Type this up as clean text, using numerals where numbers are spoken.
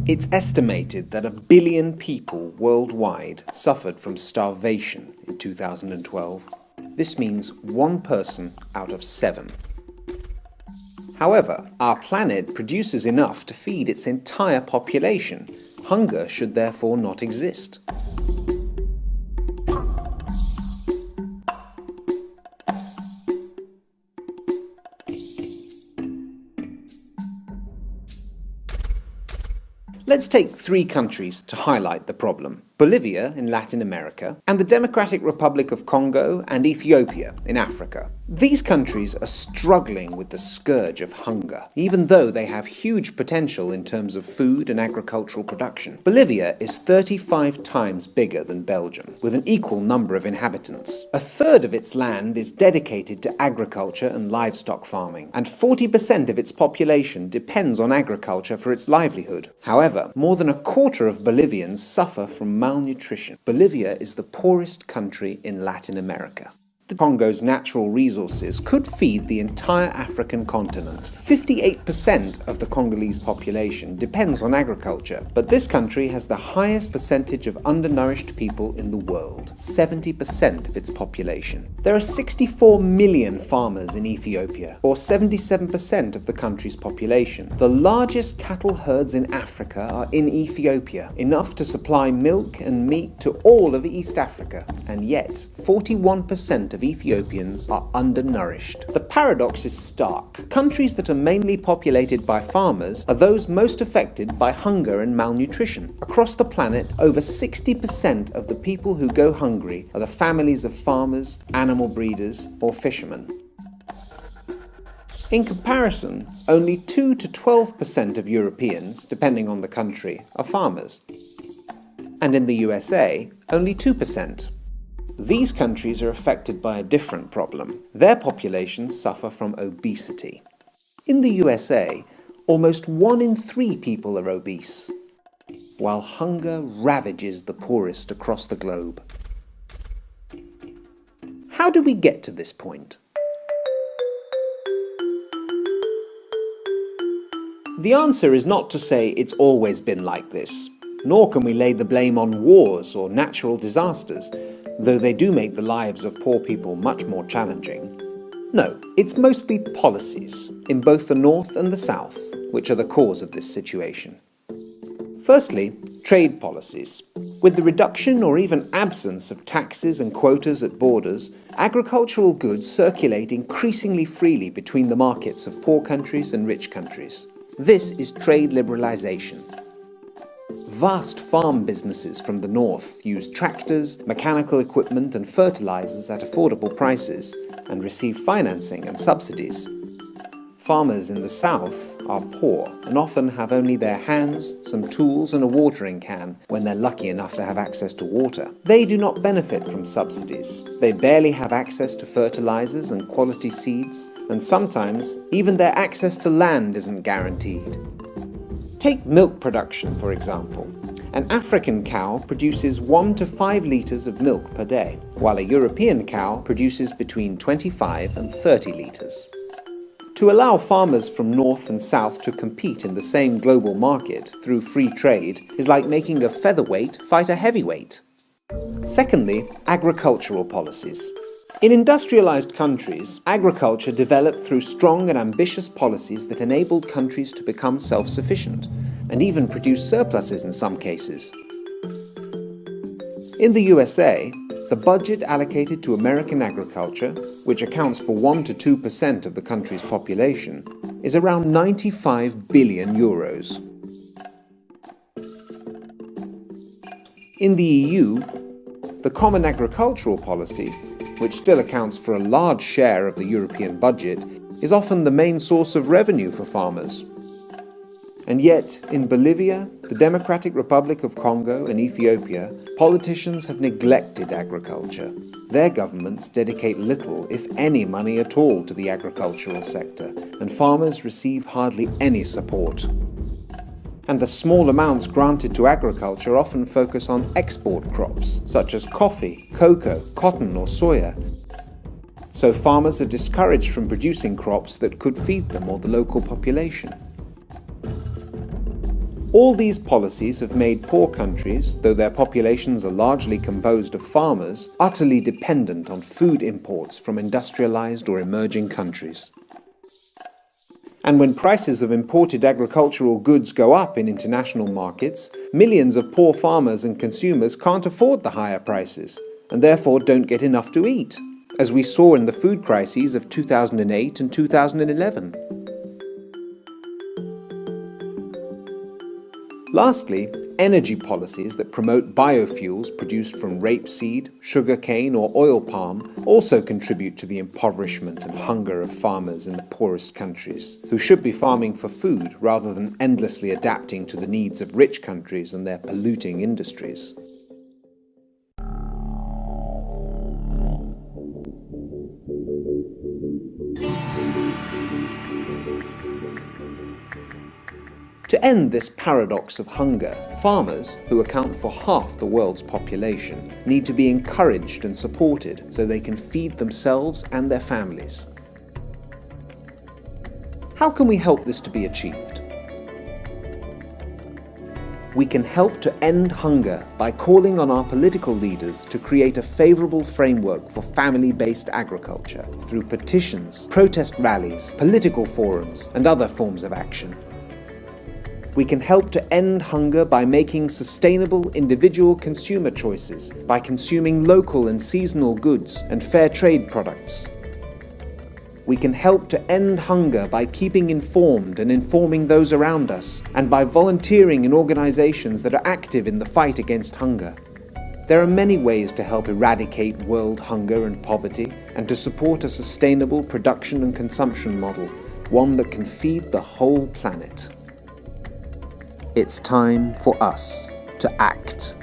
It's estimated that 1 billion people worldwide suffered from starvation in 2012. This means 1 person out of 7. However, our planet produces enough to feed its entire population. Hunger should therefore not exist. Let's take 3 countries to highlight the problem: Bolivia in Latin America, and the Democratic Republic of Congo and Ethiopia in Africa. These countries are struggling with the scourge of hunger, even though they have huge potential in terms of food and agricultural production. Bolivia is 35 times bigger than Belgium, with an equal number of inhabitants. A third of its land is dedicated to agriculture and livestock farming, and 40% of its population depends on agriculture for its livelihood. However, more than a quarter of Bolivians suffer from malnutrition. Bolivia is the poorest country in Latin America. The Congo's natural resources could feed the entire African continent. 58% of the Congolese population depends on agriculture, but this country has the highest percentage of undernourished people in the world, 70% of its population. There are 64 million farmers in Ethiopia, or 77% of the country's population. The largest cattle herds in Africa are in Ethiopia, enough to supply milk and meat to all of East Africa, and yet 41% of Ethiopians are undernourished. The paradox is stark. Countries that are mainly populated by farmers are those most affected by hunger and malnutrition. Across the planet, over 60% of the people who go hungry are the families of farmers, animal breeders, or fishermen. In comparison, only 2 to 12% of Europeans, depending on the country, are farmers. And in the USA, only 2%. These countries are affected by a different problem. Their populations suffer from obesity. In the USA, almost 1 in 3 people are obese, while hunger ravages the poorest across the globe. How did we get to this point? The answer is not to say it's always been like this, nor can we lay the blame on wars or natural disasters, though they do make the lives of poor people much more challenging. No, it's mostly policies, in both the North and the South, which are the cause of this situation. Firstly, trade policies. With the reduction or even absence of taxes and quotas at borders, agricultural goods circulate increasingly freely between the markets of poor countries and rich countries. This is trade liberalization. Vast farm businesses from the north use tractors, mechanical equipment and fertilizers at affordable prices and receive financing and subsidies. Farmers in the south are poor and often have only their hands, some tools and a watering can when they're lucky enough to have access to water. They do not benefit from subsidies. They barely have access to fertilizers and quality seeds, and sometimes even their access to land isn't guaranteed. Take milk production, for example. An African cow produces 1 to 5 litres of milk per day, while a European cow produces between 25 and 30 litres. To allow farmers from North and South to compete in the same global market through free trade is like making a featherweight fight a heavyweight. Secondly, agricultural policies. In industrialized countries, agriculture developed through strong and ambitious policies that enabled countries to become self-sufficient, and even produce surpluses in some cases. In the USA, the budget allocated to American agriculture, which accounts for 1 to 2% of the country's population, is around 95 billion euros. In the EU, the Common Agricultural Policy, which still accounts for a large share of the European budget, is often the main source of revenue for farmers. And yet, in Bolivia, the Democratic Republic of Congo and Ethiopia, politicians have neglected agriculture. Their governments dedicate little, if any, money at all to the agricultural sector, and farmers receive hardly any support. And the small amounts granted to agriculture often focus on export crops, such as coffee, cocoa, cotton or soya. So farmers are discouraged from producing crops that could feed them or the local population. All these policies have made poor countries, though their populations are largely composed of farmers, utterly dependent on food imports from industrialized or emerging countries. And when prices of imported agricultural goods go up in international markets, millions of poor farmers and consumers can't afford the higher prices, and therefore don't get enough to eat, as we saw in the food crises of 2008 and 2011. Lastly, energy policies that promote biofuels produced from rapeseed, sugarcane or oil palm also contribute to the impoverishment and hunger of farmers in the poorest countries, who should be farming for food rather than endlessly adapting to the needs of rich countries and their polluting industries. To end this paradox of hunger, farmers, who account for half the world's population, need to be encouraged and supported so they can feed themselves and their families. How can we help this to be achieved? We can help to end hunger by calling on our political leaders to create a favorable framework for family-based agriculture through petitions, protest rallies, political forums, and other forms of action. We can help to end hunger by making sustainable individual consumer choices, by consuming local and seasonal goods and fair trade products. We can help to end hunger by keeping informed and informing those around us, and by volunteering in organizations that are active in the fight against hunger. There are many ways to help eradicate world hunger and poverty, and to support a sustainable production and consumption model, one that can feed the whole planet. It's time for us to act.